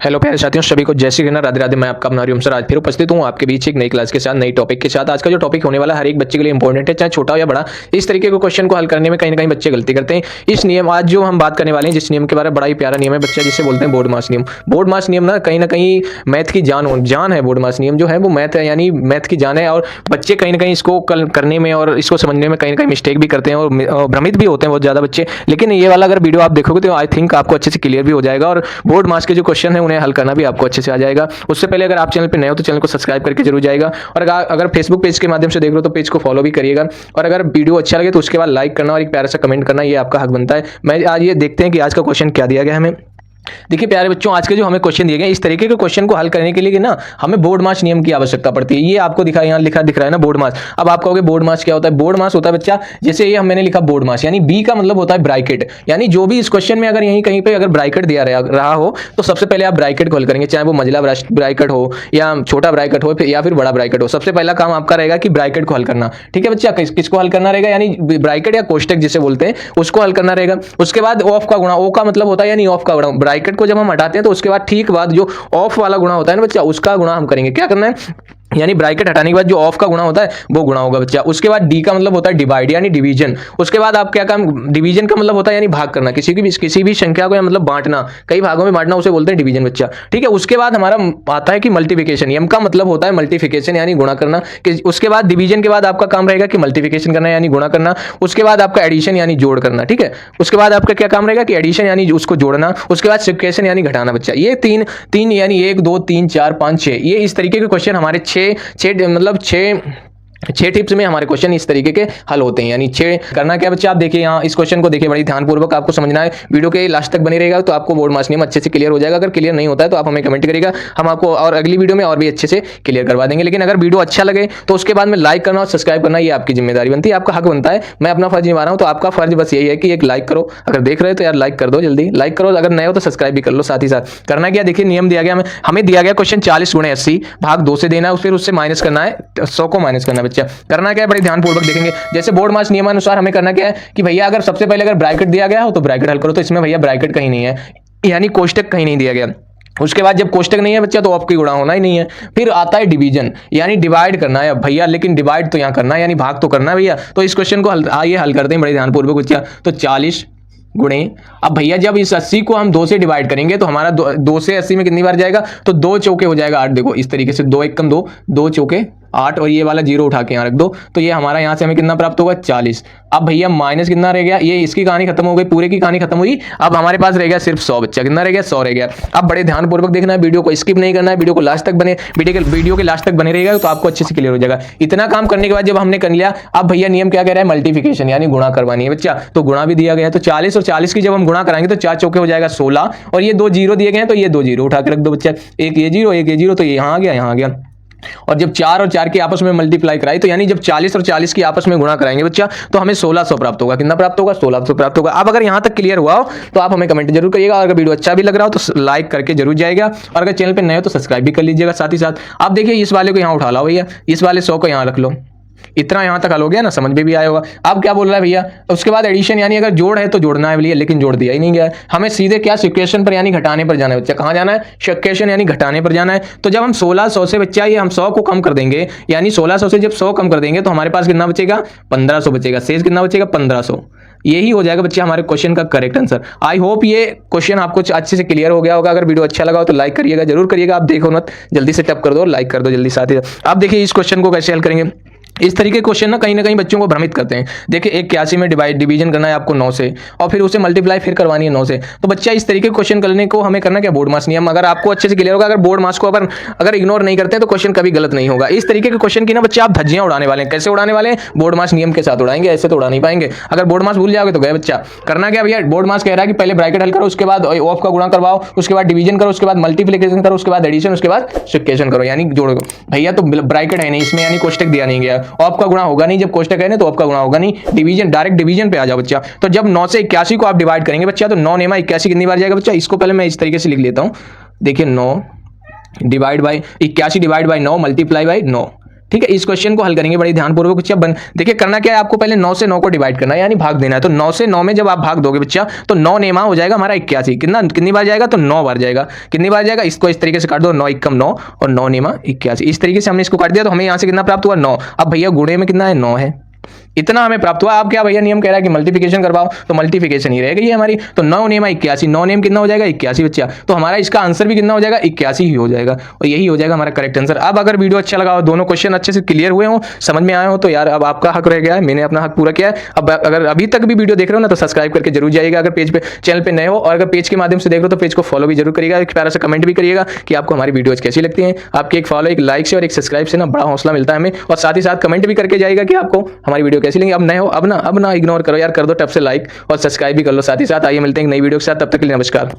Hello प्यारे साथियों, सभी को जय श्री कृष्ण, राधे राधे। मैं आपका अपना हरिओम सर आज फिर उपस्थित हूँ आपके बीच एक नई क्लास के साथ, नई टॉपिक के साथ। आज का जो टॉपिक होने वाला है हर एक बच्चे के लिए इंपॉर्टेंट है, चाहे छोटा हो या बड़ा। इस तरीके के क्वेश्चन को हल करने में कहीं ना कहीं बच्चे गलती करते हैं। इस नियम आज जो हम बात करने वाले हैं, जिस नियम के बारे में, बड़ा ही प्यारा नियम है बच्चा, जिसे बोलते हैं बोर्ड मास नियम। बोर्ड मास नियम ना कहीं मैथ की जान है। बोर्ड मास नियम जो है वो मैथ है, यानी मैथ की जान है। और बच्चे कहीं ना कहीं इसको करने में और इसको समझने में कहीं ना कहीं मिस्टेक भी करते हैं और भ्रमित भी होते हैं बहुत ज़्यादा बच्चे। लेकिन ये वाला अगर वीडियो आप देखोगे तो आई थिंक आपको अच्छे से क्लियर भी हो जाएगा और बोर्ड मास के जो क्वेश्चन है उन्हें हल करना भी आपको अच्छे से आ जाएगा। उससे पहले अगर आप चैनल पे नए हो तो चैनल को सब्सक्राइब करके जरूर जाएगा। और अगर फेसबुक पेज के माध्यम से देख रहे हो तो पेज को फॉलो भी करिएगा। और अगर वीडियो अच्छा लगे तो उसके बाद लाइक करना और एक प्यारा सा कमेंट करना, ये आपका हक बनता है। मैं आज ये देखते हैं कि आज का क्वेश्चन क्या दिया गया हमें। देखिए प्यारे बच्चों, आज के जो हमें क्वेश्चन दिए गए, इस तरीके के क्वेश्चन को हल करने के लिए ना हमें बोर्ड मास नियम की आवश्यकता पड़ती है। ये आपको यहाँ लिखा दिख रहा है ना, बोर्ड मास। अब आप कहोगे बोर्ड मास क्या होता है? बोर्ड मास होता है बच्चा, जैसे ये मैंने लिखा बोर्ड मास, यानी बी का मतलब होता है ब्रैकेट। यानी जो भी इस क्वेश्चन में अगर यहीं कहीं पे अगर ब्रैकेट दिया रहा हो तो सबसे पहले आप ब्रैकेट को हल करेंगे, चाहे वो मंझला ब्रैकेट हो या छोटा ब्रैकेट हो या फिर बड़ा ब्रैकेट हो। सबसे पहला काम आपका रहेगा कि ब्रैकेट को हल करना। ठीक है बच्चा, किसको हल करना रहेगा? यानी ब्रैकेट या कोष्टक जिसे बोलते हैं उसको हल करना रहेगा। उसके बाद ऑफ का गुणा, ओ का मतलब होता है यानी ऑफ का गुणा। ब्रैकेट को जब हम हटाते हैं तो उसके बाद ठीक बाद जो ऑफ वाला गुणा होता है ना बच्चा, उसका गुणा हम करेंगे। क्या करना है? यानी ब्रैकेट हटाने के बाद जो ऑफ का गुणा होता है वो गुणा होगा बच्चा। उसके बाद डी का मतलब होता है डिवाइड यानी डिवीजन। उसके बाद आप क्या काम, डिवीजन का मतलब होता है यानी भाग करना, किसी भी संख्या को, या मतलब बांटना, कई भागों में बांटना, उसे बोलते हैं डिवीजन बच्चा। ठीक है। उसके बाद हमारा आता है कि मल्टीप्लिकेशन। एम का मतलब होता है मल्टीप्लिकेशन यानी गुणा करना। उसके बाद डिवीजन के बाद आपका काम रहेगा कि मल्टीप्लिकेशन करना यानी गुणा करना। उसके बाद आपका एडिशन यानी जोड़ करना। ठीक है। उसके बाद आपका क्या काम रहेगा कि एडिशन यानी उसको जोड़ना। उसके बाद सब्ट्रैक्शन यानी घटाना बच्चा। ये तीन यानी 1 2 3 4 5 6, ये इस तरीके के क्वेश्चन हमारे छह टिप्स में हमारे क्वेश्चन इस तरीके के हल होते हैं। यानी 6 करना क्या बच्चा, आप देखिए यहाँ इस क्वेश्चन को देखिए, बड़ी ध्यानपूर्वक आपको समझना है। वीडियो के लास्ट तक बने रहेगा तो आपको बोर्ड मास नियम अच्छे से क्लियर हो जाएगा। अगर क्लियर नहीं होता है तो आप हमें कमेंट करिएगा, हम आपको और अगली वीडियो में और भी अच्छे से क्लियर करवा देंगे। लेकिन अगर वीडियो अच्छा लगे तो उसके बाद में लाइक करना और सब्सक्राइब करना, ये आपकी जिम्मेदारी बनती है, आपका हक बनता है। मैं अपना फर्ज निभा रहा हूँ तो आपका फर्ज बस यही है कि एक लाइक करो। अगर देख रहे हो तो यार लाइक कर दो, जल्दी लाइक करो। अगर नए हो तो सब्सक्राइब भी कर लो साथ ही साथ। करना क्या, देखिए नियम दिया गया हमें दिया गया क्वेश्चन 40 × 80 भाग 2 से देना है, फिर उससे माइनस करना है, 100 को माइनस करना है बच्चा। करना क्या है, बड़े ध्यानपूर्वक देखेंगे। जैसे बोर्ड मास नियमानुसार हमें करना क्या है कि भैया अगर सबसे पहले अगर ब्रैकेट दिया गया हो तो ब्रैकेट हल करो। तो इसमें भैया ब्रैकेट कहीं नहीं है, यानी कोष्टक कहीं नहीं दिया गया। उसके बाद जब कोष्टक नहीं है बच्चा तो ऑफ की गुणा होना ही नहीं है। फिर आता है डिवीजन, यानी डिवाइड करना है भैया, लेकिन डिवाइड तो यहाँ करना है यानी भाग तो करना है भैया। तो इस क्वेश्चन को आइए हल करते हैं बड़े ध्यानपूर्वक बच्चा। तो 40 गुणे, अब भैया जब इस 80 को हम 2 से डिवाइड करेंगे तो हमारा 2 से 80 में कितनी बार जाएगा, तो 2 चौके हो जाएगा 8। देखो इस तरीके से 2 1 2, 2 चौके 8, और ये वाला 0 उठा के यहाँ रख दो तो ये हमारा यहाँ से हमें कितना प्राप्त होगा, 40। अब भैया माइनस कितना रह गया, ये इसकी कहानी खत्म हो गई, पूरे की कहानी खत्म हुई। अब हमारे पास रह गया सिर्फ 100 बच्चा। कितना रह गया, 100 रह गया। अब बड़े ध्यानपूर्वक देखना है, वीडियो को स्किप नहीं करना है, वीडियो को लास्ट तक बने, वीडियो के लास्ट तक बने रहेगा तो आपको अच्छे से क्लियर हो जाएगा। इतना काम करने के बाद जब हमने कर लिया, अब भैया नियम क्या कह रहा है, मल्टीप्लिकेशन यानी गुणा करवानी है बच्चा। तो गुणा भी दिया गया है, तो 40 और 40 की जब हम गुणा कराएंगे तो 4 चौके हो जाएगा 16, और ये 2 जीरो दिए गए हैं तो ये 2 जीरो उठा के रख दो बच्चा। एक ये जीरो, एक ये जीरो, तो ये यहाँ आ गया, यहाँ आ गया। और जब 4 और 4 की आपस में मल्टीप्लाई कराई तो यानी जब 40 और 40 की आपस में गुणा कराएंगे बच्चा तो हमें 1600 प्राप्त होगा। कितना प्राप्त होगा, 1600 प्राप्त होगा। अब अगर यहां तक क्लियर हुआ हो तो आप हमें कमेंट जरूर करिएगा, और अगर वीडियो अच्छा भी लग रहा हो तो लाइक करके जरूर जाएगा, और अगर चैनल पे नए हो तो सब्सक्राइब भी कर लीजिएगा साथ ही साथ। आप देखिए इस वाले को यहाँ उठा लो भैया, इस वाले 100 को यहाँ रख लो। इतना यहां तक हल हो गया ना, समझ में भी आया होगा। अब क्या बोल रहा है भैया, उसके बाद एडिशन यानी अगर जोड़ है तो जोड़ना है भैया, लेकिन जोड़ दिया ही नहीं गया है। हमें सीधे क्या, सब्ट्रैक्शन पर यानी घटाने पर जाना है बच्चा। कहां जाना है, सब्ट्रैक्शन यानी घटाने पर जाना है। तो जब हम 1600 से बच्चा ये हम 100 को कम कर देंगे, यानी 1600 से जब 100 कम कर देंगे तो हमारे पास कितना बचेगा, 1500 बचेगा। शेष कितना बचेगा, 1500। यही हो जाएगा बच्चे हमारे क्वेश्चन का करेक्ट आंसर। आई होप ये क्वेश्चन आपको अच्छे से क्लियर हो गया होगा। अगर वीडियो अच्छा लगा हो तो लाइक करिएगा, जरूर करिएगा। आप देखो मत, जल्दी से टैप कर दो, लाइक कर दो जल्दी साथ ही। आप देखिए इस क्वेश्चन को कैसे हल करेंगे। इस तरीके के क्वेश्चन ना कहीं बच्चों को भ्रमित करते हैं। देखिए 81 में डिवीजन करना है आपको 9 से, और फिर उसे मल्टीप्लाई फिर करवानी है 9 से। तो बच्चा इस तरीके के क्वेश्चन करने को हमें करना क्या, बोर्ड मास नियम। अगर आपको अच्छे से क्लियर होगा, अगर बोर्ड मास को अगर इग्नोर नहीं करते हैं तो क्वेश्चन कभी गलत नहीं होगा। इस तरीके के क्वेश्चन की ना बच्चे आप धज्जियां उड़ाने वाले हैं। कैसे उड़ाने वाले हैं, बोर्ड मास नियम के साथ उड़ाएंगे, ऐसे तो उड़ा नहीं पाएंगे। अगर बोर्ड मास भूल जाओगे तो गए बच्चा। करना क्या भैया, बोर्ड मास कह रहा है कि पहले ब्रैकेट हल करो, उसके बाद ऑफ का गुणा करवाओ, उसके बाद डिवीजन करो, उसके बाद मल्टीप्लिकेशन करो, उसके बाद एडिशन, उसके बाद सब्ट्रैक्शन करो यानी जोड़ो। भैया तो ब्रैकेट है नहीं इसमें, यानी कोष्टक दिया नहीं गया, ऑफ का गुणा होगा नहीं, जब कोष्टक है ना तो आपका गुणा होगा नहीं। डिवीजन, डायरेक्ट डिवीजन पे आ जाओ बच्चा। तो जब 9 से 81 को आप डिवाइड करेंगे बच्चा तो 9 नेमा 81 कितनी बार जाएगा बच्चा। इसको पहले मैं इस तरीके से लिख लेता हूं, देखिए 9 divide by 81 divide by 9 multiply by 9। ठीक है, इस क्वेश्चन को हल करेंगे बड़ी ध्यानपूर्वक बच्चा। देखिए करना क्या है, आपको पहले 9 से 9 को डिवाइड करना है, यानी भाग देना है। तो 9 से 9 में जब आप भाग दोगे बच्चा तो 9 नेमा हो जाएगा हमारा 81। कितनी बार जाएगा, तो 9 बार जाएगा। कितनी बार जाएगा, इसको इस तरीके से काट दो, 9 एकम 9 और 9 नेमा 81। इस तरीके से हमने इसको काट दिया, तो हमें यहाँ से कितना प्राप्त हुआ, 9। अब भैया गुणे में कितना है, 9 है, इतना हमें प्राप्त हुआ। आप क्या भैया नियम कह रहा है कि मल्टीप्लिकेशन करवाओ, तो मल्टीप्लिकेशन ही रहेगी ये हमारी। तो 9 नेमा 81, 9 नेम कितना हो जाएगा, 81 बच्चा। तो हमारा इसका आंसर भी कितना हो जाएगा, 81 ही हो जाएगा, और यही हो जाएगा हमारा करेक्ट आंसर। अब अगर वीडियो अच्छा लगा हो, दोनों क्वेश्चन अच्छे से क्लियर हुए हो, समझ में आए हो, तो यार अब आपका हक रह गया है, मैंने अपना हक पूरा किया है। अब अगर अभी तक भी वीडियो देख रहे हो ना, तो सब्सक्राइब करके जरूर जाइएगा अगर पेज पे चैनल पे नए हो, और अगर पेज के माध्यम से देख रहे हो तो पेज को फॉलो भी जरूर करिएगा। एक प्यारा सा कमेंट भी करिएगा कि आपको हमारी वीडियोज कैसी लगती हैं। आपके एक फॉलो, एक लाइक से और एक सब्सक्राइब से ना बड़ा हौसला मिलता है हमें, और साथ ही साथ कमेंट भी करके जाएगा कि आपको हमारी वीडियो कैसी लगी। अब नए हो, अब ना इग्नोर करो यार, कर दो टप से लाइक और सब्सक्राइब भी कर लो साथ ही साथ। आइए मिलते हैं एक नई वीडियो के साथ, तब तक के लिए नमस्कार।